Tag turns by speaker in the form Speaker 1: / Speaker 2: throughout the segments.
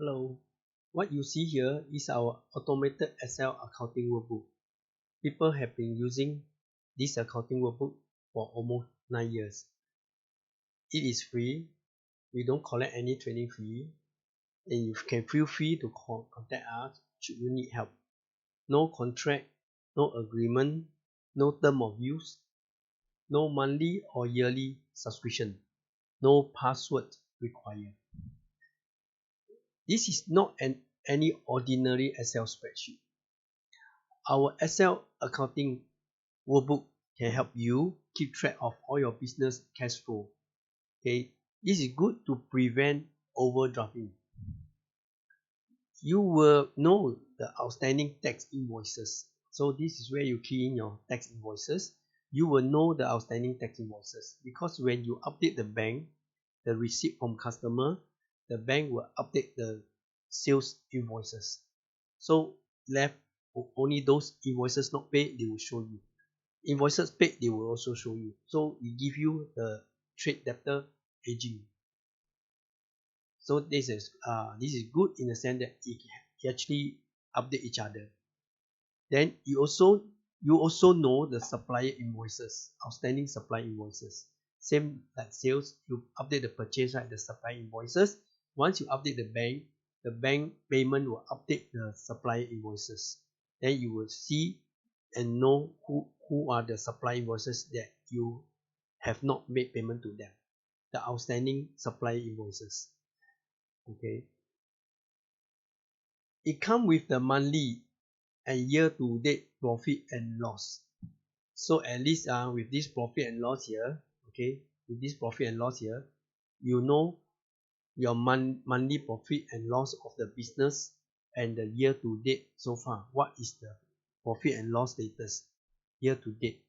Speaker 1: Hello. What you see here is our automated Excel accounting workbook. People have been using this accounting workbook for almost 9 years. It is free. We don't collect any training fee. And you can feel free to contact us should you need help. No contract, no agreement, no term of use, no monthly or yearly subscription, no password required. This is not any ordinary Excel spreadsheet. Our Excel accounting workbook can help you keep track of all your business cash flow. Okay, this is good to prevent overdrafting. You will know the outstanding tax invoices. So this is where you key in your tax invoices. You will know the outstanding tax invoices because when you update the bank, the receipt from customer, the bank will update the sales invoices. So left only those invoices not paid, they will show you. Invoices paid, they will also show you. So it give you the trade debtor aging. So this is good in the sense that it actually update each other. Then you also know the supplier invoices, outstanding supplier invoices. Same like sales, you update the purchase, right? The supplier invoices. Once you update the bank payment will update the supplier invoices. Then you will see and know who are the supplier invoices that you have not made payment to them. The outstanding supplier invoices. Okay. It comes with the monthly and year-to-date profit and loss. So at least with this profit and loss here, okay, with this profit and loss here, you know your monthly profit and loss of the business and the year-to-date so far. What is the profit and loss status year-to-date?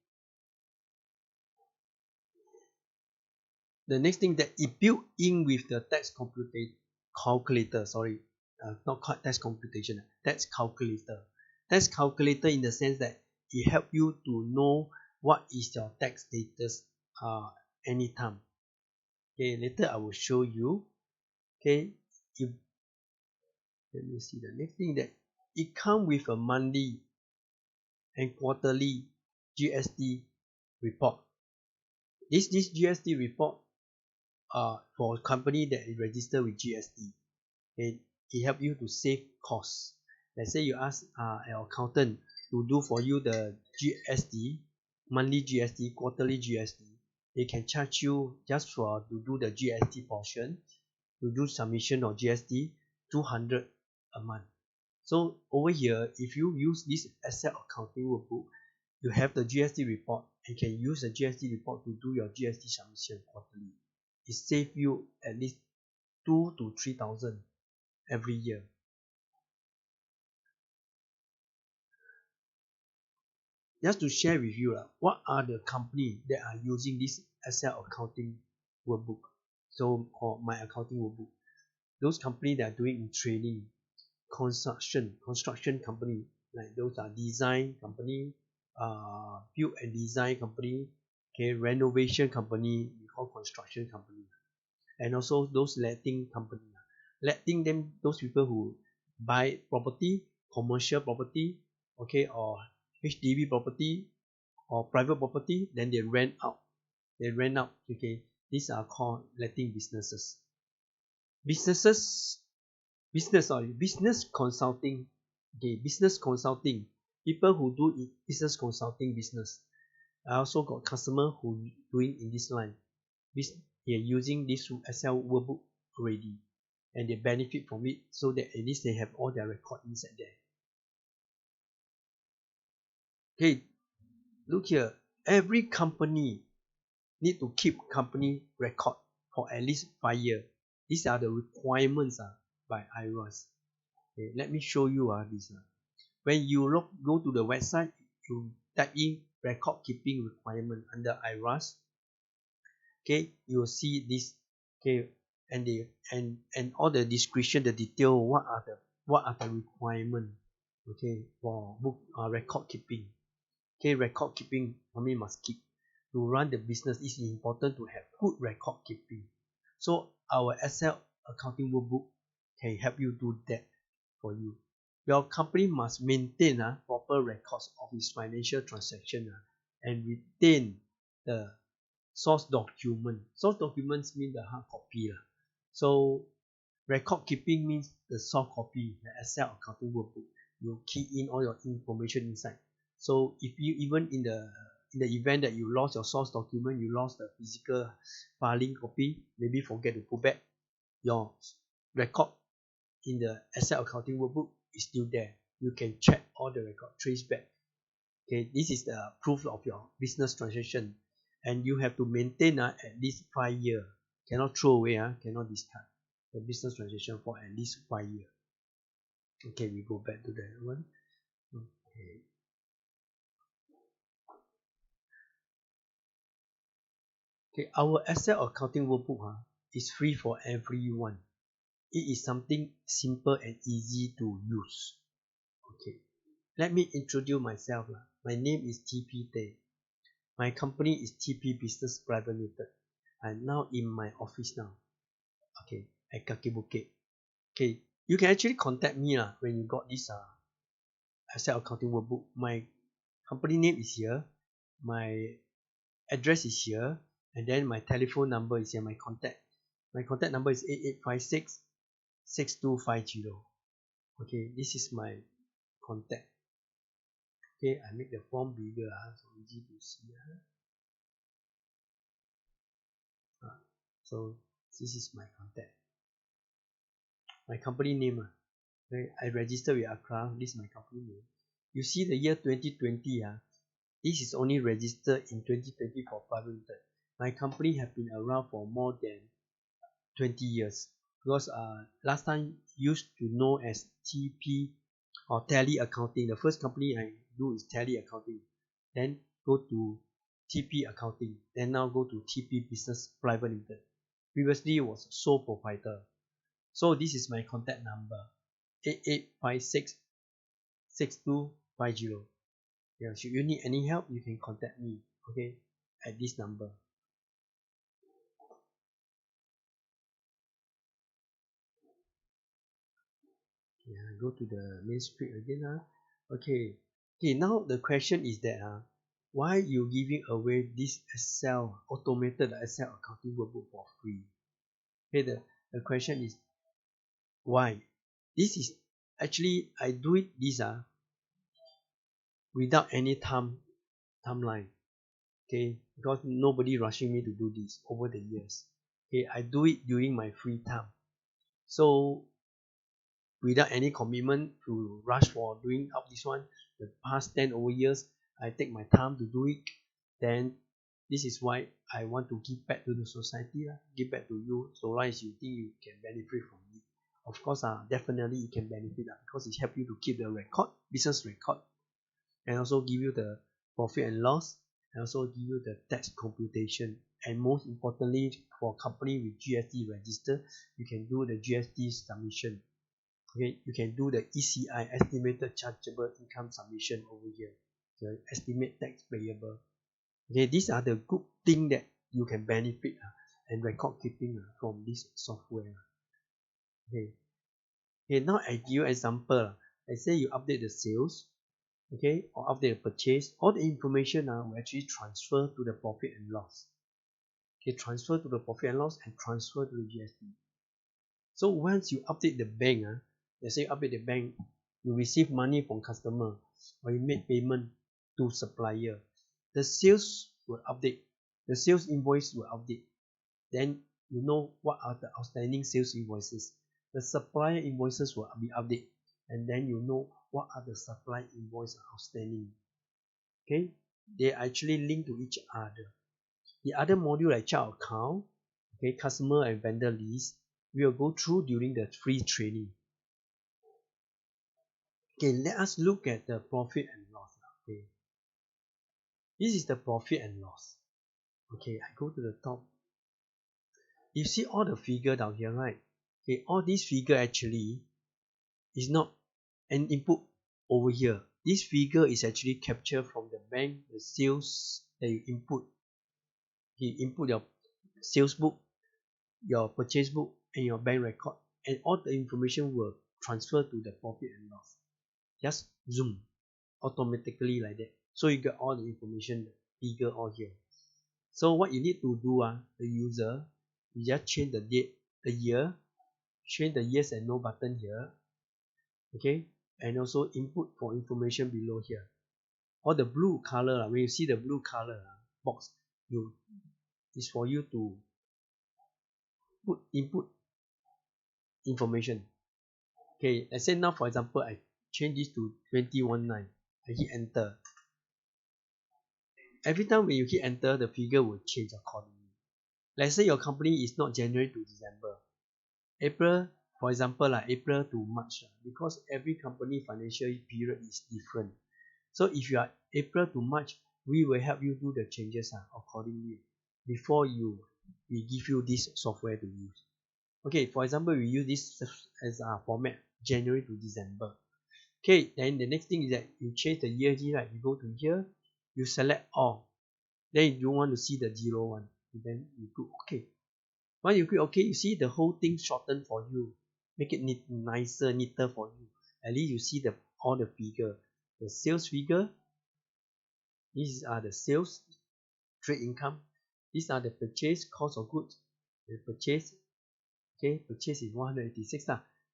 Speaker 1: The next thing that it built in with the tax calculator, sorry, not tax computation, tax calculator. Tax calculator in the sense that it helps you to know what is your tax status anytime. Okay, later I will show you. Okay, let me see the next thing that it comes with a monthly and quarterly GST report. This GST report for a company that is registered with GST. It helps you to save costs. Let's say you ask your accountant to do for you the GST, monthly GST, quarterly GST. They can charge you just for to do the GST portion, to do submission of GST, 200 a month. So over here, if you use this Excel accounting workbook, you have the GST report and can use the GST report to do your GST submission quarterly. It saves you at least 2,000 to 3,000 every year. Just to share with you, what are the companies that are using this Excel accounting workbook? So, or my accounting workbook. Those companies that are doing in training, construction company, like those are design company, build and design company, okay, renovation company, we call construction company, and also those letting company. Letting them, those people who buy property, commercial property, okay, or HDB property or private property, then they rent out. Okay, these are called letting businesses. Business consulting. Okay, business consulting. People who do business consulting business. I also got customer who doing in this line. They are using this Excel workbook already, and they benefit from it so that at least they have all their record inside there. Okay, look here. Every company need to keep company record for at least 5 years. These are the requirements by IRAS. Okay, let me show you this. When you go to the website, you type in record keeping requirement under IRAS. Okay, you will see this. Okay, and all the description, the detail, what are the requirement, okay, for book record keeping. Okay, record keeping, company must keep. To run the business, it's important to have good record keeping. So our Excel accounting workbook can help you do that for you. Your company must maintain proper records of its financial transaction and retain the source document. Source documents mean the hard copy. So record keeping means the soft copy, the Excel accounting workbook. You key in all your information inside. So if you even in the event that you lost your source document, you lost the physical filing copy, maybe forget to put back, your record in the Excel accounting workbook is still there. You can check all the record, trace back. Okay, this is the proof of your business transaction, and you have to maintain at least 5 years. Cannot throw away, cannot discard the business transaction for at least 5 years. Okay, we go back to that one. Okay. Okay, our Excel accounting workbook is free for everyone. It is something simple and easy to use. Okay, let me introduce myself. My name is TP Tay. My company is TP Business Private Limited. I'm now in my office now. Okay, at Kaki Bukit. Okay, you can actually contact me when you got this Excel accounting workbook. My company name is here. My address is here. And then my telephone number is here. My contact number is 8856-6250. Okay, this is my contact. Okay, I make the form bigger so easy to see. So this is my contact. My company name. I registered with accrual. This is my company name. You see the year 2020. This is only registered in 2020 for private limited. My company have been around for more than 20 years because last time used to know as TP or Tally Accounting. The first company I do is Tally Accounting, then go to TP Accounting, then now go to TP Business Private Limited. Previously was sole proprietor. So this is my contact number, 8856-6250. Yeah, should you need any help, you can contact me, okay, at this number. Yeah, go to the main script again. Okay, now the question is that why you giving away this automated Excel accounting workbook for free? Okay, the question is why? This is actually I do this without any timeline. Okay, because nobody rushing me to do this over the years. Okay, I do it during my free time. So without any commitment to rush for doing up this one, the past 10 over years, I take my time to do it. Then this is why I want to give back to the society, give back to you, so long as you think you can benefit from it. Of course, definitely you can benefit because it helps you to keep the record, business record, and also give you the profit and loss, and also give you the tax computation. And most importantly, for company with GST register, you can do the GST submission. Okay, you can do the ECI, estimated chargeable income submission over here, the estimate tax payable. Okay, these are the good things that you can benefit and record keeping from this software. Okay, now I give you an example. I say you update the sales, okay, or update the purchase. All the information will actually transfer to the profit and loss. Okay, transfer to the profit and loss and transfer to the GST. So once you update the bank, let's say you update the bank, you receive money from customer or you make payment to supplier, the sales will update, the sales invoice will update. Then you know what are the outstanding sales invoices. The supplier invoices will be updated, and then you know what are the supply invoices outstanding. Okay, they actually link to each other. The other module like chart account, okay, customer and vendor list, we will go through during the free training. Okay, let us look at the profit and loss. Okay, this is the profit and loss. Okay, I go to the top. You see all the figure down here, right? Okay, all these figure actually is not an input over here. This figure is actually captured from the bank, the sales that you input. You input your sales book, your purchase book, and your bank record, and all the information will transfer to the profit and loss. Just zoom automatically like that. So you get all the information, the figure all here. So what you need to do, the user, you just change the date, the year, change the yes and no button here, okay, and also input for information below here. All the blue color, when you see the blue color box, is for you to put input information. Okay, let's say now for example I change this to 2019. I hit enter. Every time when you hit enter, the figure will change accordingly. Let's say your company is not January to December, April, for example, April to March, because every company financial period is different. So if you are April to March, we will help you do the changes accordingly before we give you this software to use. Okay, for example, we use this as a format, January to December. Okay, then the next thing is that you change the year, right? You go to here, you select all. Then you want to see the 01. Then you click OK. When you click OK, you see the whole thing shortened for you. Make it nicer, neater for you. At least you see all the figure. The sales figure. These are the sales, trade income. These are the purchase, cost of goods. The purchase, okay, purchase is 186.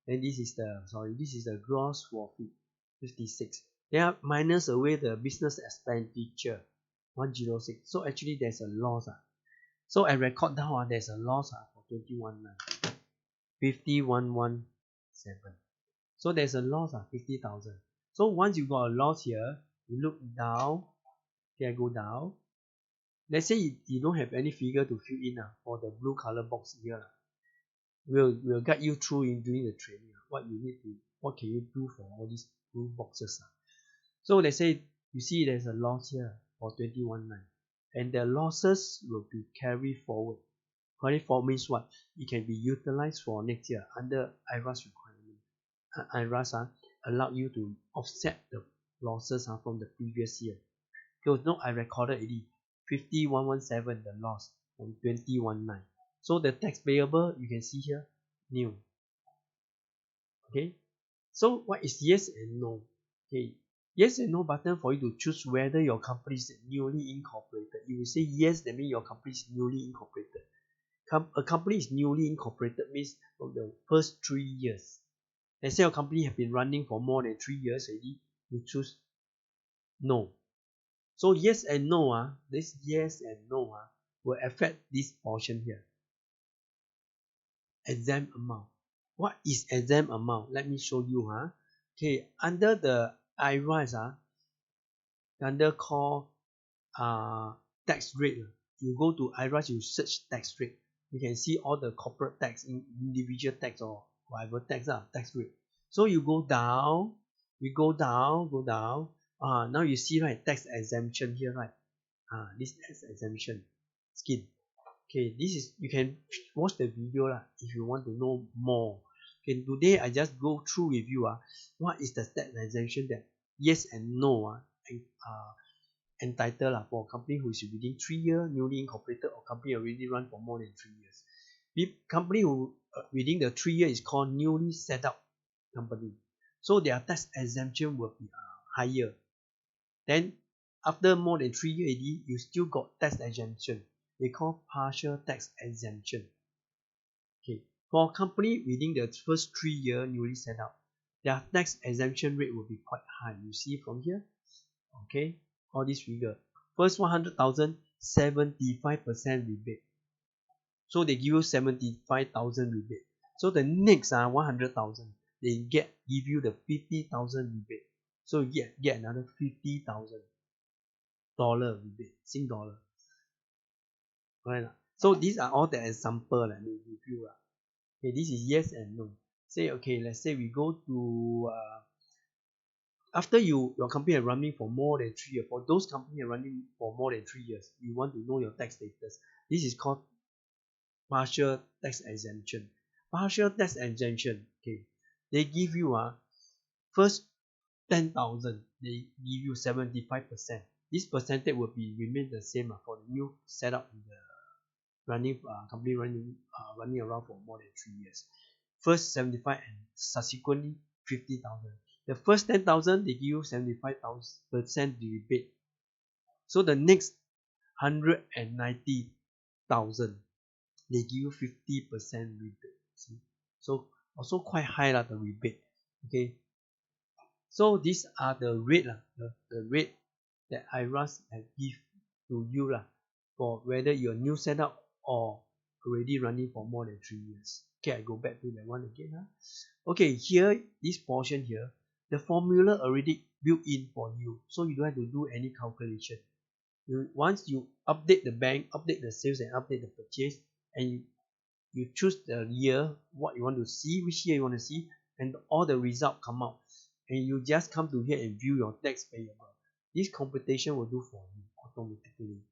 Speaker 1: Then this is the gross profit, 56. Then minus away the business expenditure, 106. So actually there's a loss. So I record down there's a loss for 2019. 5117. So there's a loss 50,000. So once you got a loss here, you look down. Okay, I go down. Let's say you don't have any figure to fill in for the blue color box here. We'll guide you through in doing the training. What can you do for all these blue boxes. So let's say you see there's a loss here for 2019, and the losses will be carried forward. Carried forward means what? It can be utilized for next year under IRAS requirement. IRAS allow you to offset the losses from the previous year. Because no, I recorded already 5117 the loss from 2019. So the tax payable you can see here new. Okay, so what is yes and no? Okay, yes and no button for you to choose whether your company is newly incorporated. You will say yes, that means your company is newly incorporated. A company is newly incorporated means from the first 3 years. Let's say your company have been running for more than 3 years already, you choose no. So yes and no, this yes and no will affect this portion here. Exempt amount. What is exempt amount? Let me show you. Okay, under the IRAS, under call tax rate, you go to IRAS, you search tax rate. You can see all the corporate tax, individual tax or whatever tax rate. So you go down, go down. Now you see tax exemption here, this tax exemption scheme. Okay, this is, you can watch the video if you want to know more. Okay, today I just go through with you what is the tax exemption that yes and no entitled for a company who is within 3 years, newly incorporated, or company already run for more than 3 years. The company who within the 3 years is called newly set up company. So their tax exemption will be higher. Then after more than 3 years, you still got tax exemption. They call partial tax exemption. Okay, for a company within the first 3 years newly set up, their tax exemption rate will be quite high. You see from here, okay, all this figure. First 100,000, 75% rebate. So they give you 75,000 rebate. So the next 100,000, they give you the 50,000 rebate. So you get another $50,000 rebate, Sing dollar. Right? So these are all the example let me give you. Okay, this is yes and no. Say okay, let's say we go to after your company are running for more than 3 years. For those companies are running for more than 3 years, you want to know your tax status. This is called partial tax exemption. Partial tax exemption. Okay, they give you first 10,000, they give you 75%. This percentage will be remain the same for the new setup in the running company running around for more than 3 years. first 75 and subsequently 50,000. The first 10,000 they give you 75% rebate. So the next 190,000 they give you 50% rebate. See? So also quite high the rebate. Okay. So these are the rate the rate that IRAS have give to you for whether you're new setup or already running for more than 3 years. Okay, I go back to that one again. Okay, here this portion here, the formula already built in for you, so you don't have to do any calculation. Once you update the bank, update the sales, and update the purchase, and you choose the year, what you want to see, which year you want to see, and all the result come out, and you just come to here and view your tax payable. This computation will do for you automatically.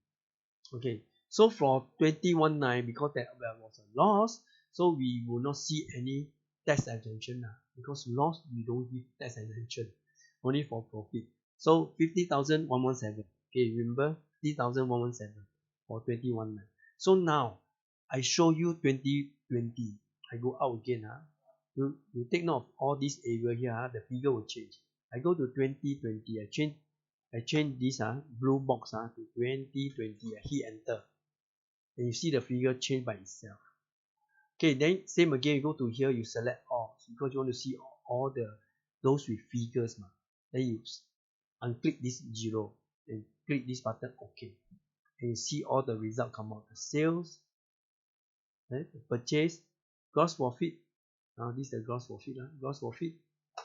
Speaker 1: Okay, so for 21.9, because there was a loss, so we will not see any tax exemption because loss we don't give tax exemption, only for profit. So 50,117. Okay, remember 50,117 for 21.9. So now I show you 2020. I go out again. You take note of all this area here. The figure will change. I go to 2020. I change this blue box to 2020. I hit enter. And you see the figure change by itself. Okay, then same again. You go to here. You select all because you want to see all those with figures. Then you unclick this 0 and click this button OK. And you see all the result come out. The sales, the purchase, gross profit. Now this is the gross profit. Gross profit,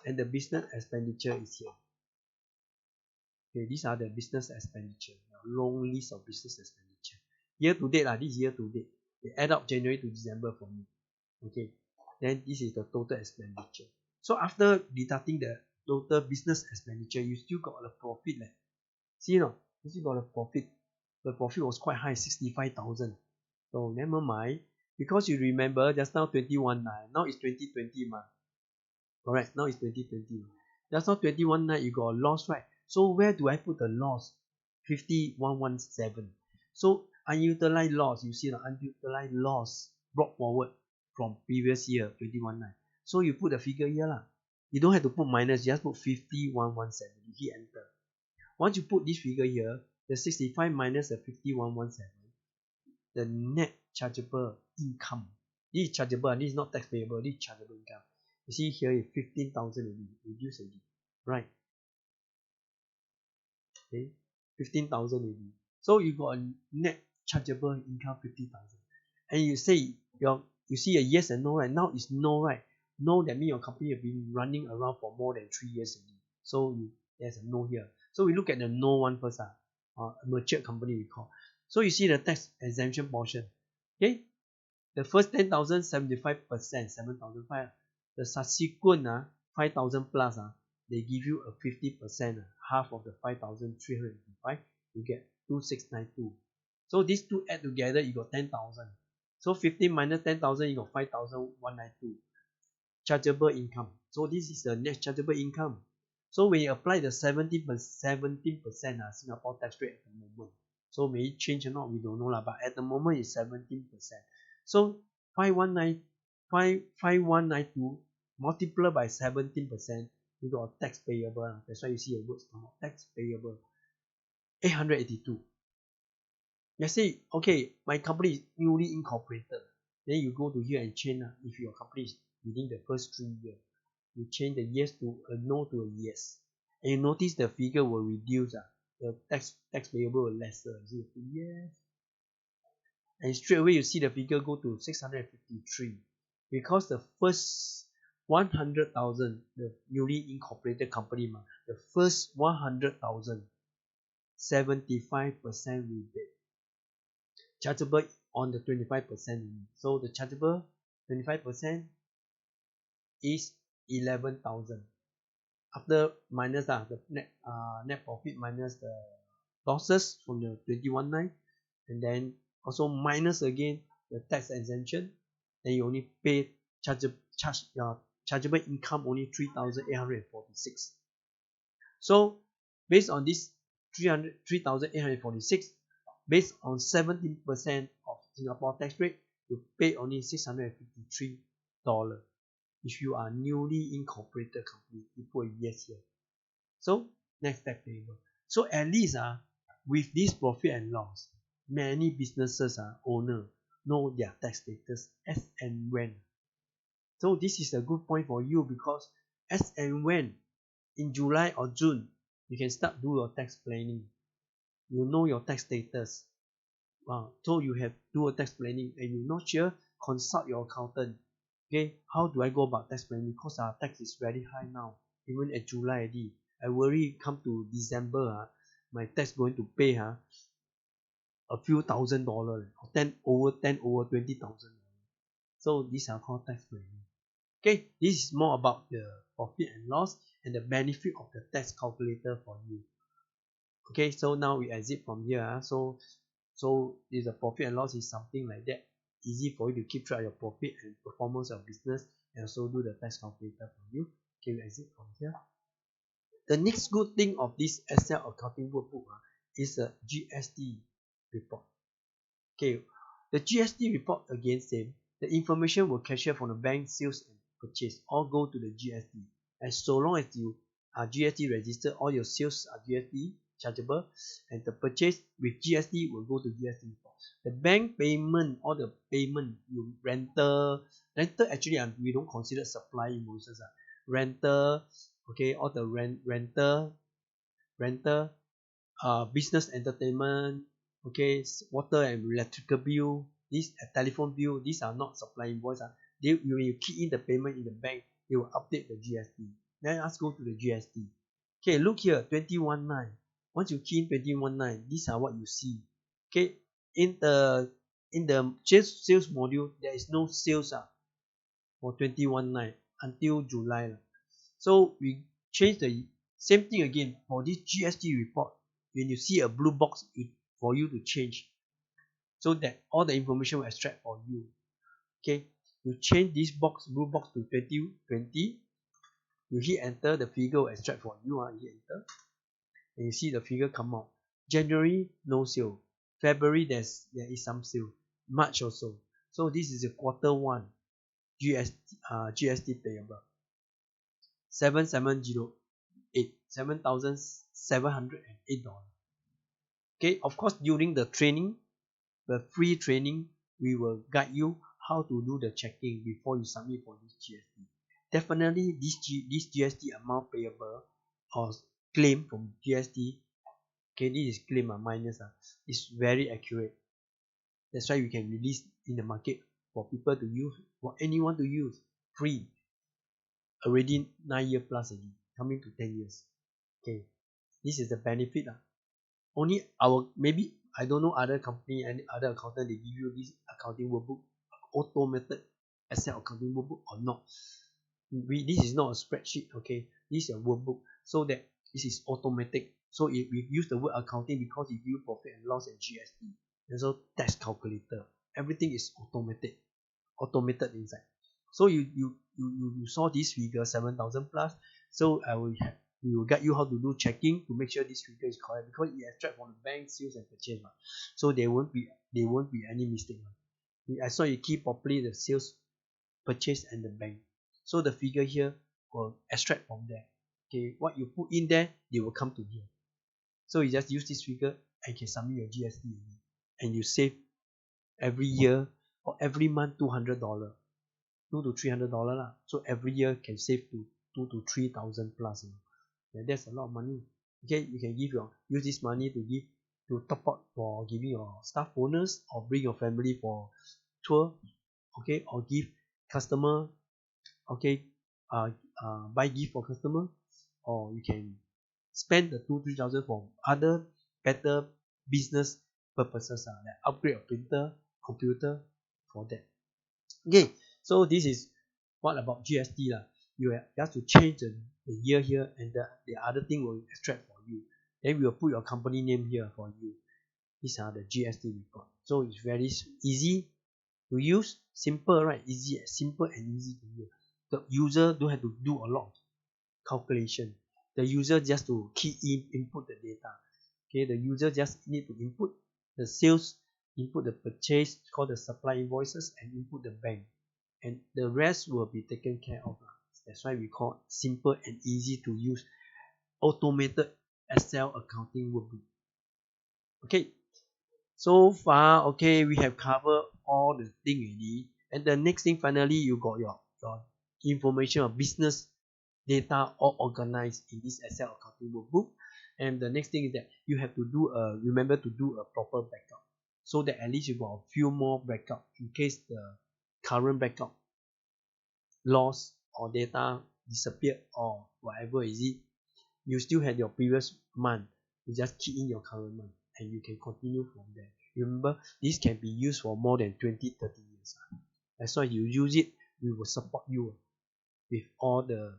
Speaker 1: and the business expenditure is here. Okay, these are the business expenditure. Long list of business expenditure. Year to date, this year to date. They add up January to December for me. Okay, then this is the total expenditure. So after deducting the total business expenditure, you still got a profit. See, you still got a profit. The profit was quite high, 65,000. So never mind, because you remember just now 21.9, now it's 2020 Correct, now it's 2020. Just now 21.9 you got a loss, right? So where do I put the loss? 50,117. So unutilized loss, you see the unutilized loss brought forward from previous year 21.9. So you put the figure here You don't have to put minus, just put 50,117. You hit enter. Once you put this figure here, the 65 minus the 50,117, the net chargeable income. This is chargeable, this is not tax payable, this is chargeable income. You see here is 15,000 reduced already, right? Okay, 15,000 already. So you got a net chargeable income 50,000. And you say you see a yes and no, right? Now it's no, right? No, that means your company has been running around for more than 3 years already. So there's a no here. So we look at the no one first, a mature company we call. So you see the tax exemption portion. Okay, the first 10,000, 75%, 7,500. The subsequent 5,000 plus, they give you a 50%, half of the 5,355. You get 2,692. So these two add together, you got 10,000. So 15 minus 10,000, you got 5,192. Chargeable income. So this is the net chargeable income. So when you apply the 17% Singapore tax rate at the moment, so may it change or not, we don't know but at the moment it's 17%. So 5192 multiplied by 17%, you got a tax payable. That's why you see a word come out, tax payable, 882. Let's say, okay, my company is newly incorporated. Then you go to here and change if your company is within the first 3 years. You change the yes to a no to a yes. And you notice the figure will reduce. The tax payable will lesser. You see, yes. And straight away you see the figure go to 653. Because the first 100,000, the newly incorporated company, the first 100,000, 75% rebate. Chargeable on the 25%. So the chargeable 25% is 11,000. After minus the net profit minus the losses from the 21.9, and then also minus again the tax exemption, then you only pay chargeable income only 3,846. So based on this 3,846, based on 17% of Singapore tax rate, you pay only $653. If you are newly incorporated company, you put a yes here. So next tax payable. So at least with this profit and loss, many businesses owner know their tax status as and when. So this is a good point for you, because as and when in July or June, you can start do your tax planning. You know your tax status. So you have do a tax planning, and you're not sure, consult your accountant. Okay, how do I go about tax planning? Because our tax is very high now, even at July already. I worry come to December, my tax going to pay a few $1,000, or 10 over 20,000. So these are called tax planning. Okay, this is more about the profit and loss and the benefit of the tax calculator for you. Okay, so now we exit from here. So if the profit and loss is something like that, easy for you to keep track of your profit and performance of business, and also do the tax calculator for you. Okay, we exit from here. The next good thing of this Excel accounting workbook is a GST report. Okay, the GST report, again same. The information will capture from the bank, sales and purchase, all go to the GST. And so long as you are GST registered, all your sales are GST chargeable, and the purchase with GST will go to GST report. The bank payment, all the payment, you rental actually we don't consider supply invoices. Rental, okay, all the rental, business entertainment, okay, water and electrical bill, this telephone bill, these are not supply invoice. When you key in the payment in the bank, they will update the GST. Then let's go to the GST. Okay, look here, 21.9. Once you key in 21.9, these are what you see. Okay, in the sales module, there is no sales for 21.9 until July. So we change the same thing again for this GST report. When you see a blue box, for you to change, so that all the information will extract for you. Okay, you change this blue box to 2020. You hit enter, the figure will extract for you. You hit enter, and you see the figure come out. January no sale. February there is some sale. March also. So this is a quarter one GST payable. 7708, $7,708. Okay, of course during the training, the free training, we will guide you how to do the checking before you submit for this GST. Definitely this GST amount payable or claim from GST, okay, this is claim minus, is very accurate. That's why we can release in the market for people to use, for anyone to use, free. Already 9 years plus already, coming to 10 years. Okay, this is the benefit. Only maybe I don't know other company and other accountant, they give you this accounting workbook, automated Excel accounting workbook or not. This is not a spreadsheet, okay, this is a workbook, so that this is automatic. So if we use the word accounting because it gives profit and loss and GST, and so tax calculator, everything is automated inside. So you saw this figure 7,000 plus. So we will guide you how to do checking to make sure this figure is correct, because it extract from the bank, sales and purchase. So there won't be any mistake. I saw you keep properly the sales, purchase and the bank. So the figure here will extract from there. Okay, what you put in there, they will come to here. So you just use this figure and you can submit your GST, and you save every year or every month $200, $200 to $300. So every year can save to 2,000 to 3,000 plus. And that's a lot of money. Okay, you can use this money to top up for giving your staff bonus, or bring your family for tour, okay, or give customer, okay, buy gift for customer, or you can spend the 2,000 to 3,000 for other better business purposes, like upgrade a printer, computer, for that. Okay, so this is what about GST. You have to change the year here, and the other thing will extract for you. Then we will put your company name here for you. These are the GST report. So it's very easy to use, simple, right? Simple and easy to use. The user don't have to do a lot of calculation. The user just to input the data. Okay, the user just need to input the sales, input the purchase, called the supply invoices, and input the bank. and the rest will be taken care of. That's why we call simple and easy to use automated Excel accounting workbook. Okay, so far, okay, we have covered all the thing already. And the next thing, finally, you got your information of business data all organized in this Excel accounting workbook. And the next thing is that you have to remember to do a proper backup, so that at least you got a few more backup in case the current backup lost or data disappeared or whatever is it. You still have your previous month. You just key in your current month and you can continue from there. Remember, this can be used for more than 20-30 years. That's why you use it, we will support you with all the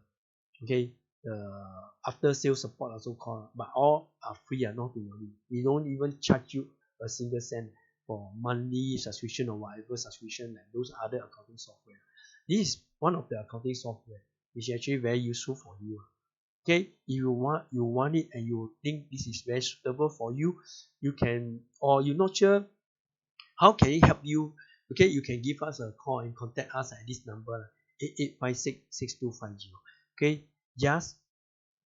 Speaker 1: after sales support also called, but all are free, not to worry. We don't even charge you a single cent for monthly subscription or whatever subscription like those other accounting software. This is one of the accounting software which is actually very useful for you. Okay, if you want it and you think this is very suitable for you, you can, or you're not sure how can it help you, okay, you can give us a call and contact us at this number 8856-6250. Okay, just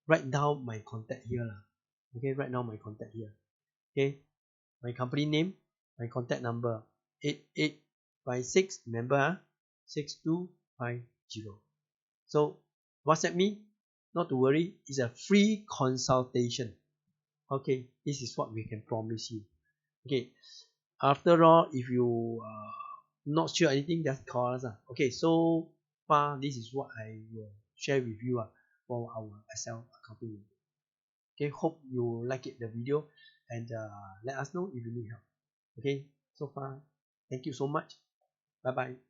Speaker 1: write down my contact here. Okay, write down my contact here. Okay, my company name, my contact number 8856, remember 6250. So WhatsApp me, not to worry, it's a free consultation. Okay, this is what we can promise you. Okay, after all, if you not sure anything, just call us. Okay, so far this is what I will share with you for our Excel accounting. Okay, hope you like it, the video, and let us know if you need help. Okay, so far, thank you so much. Bye bye.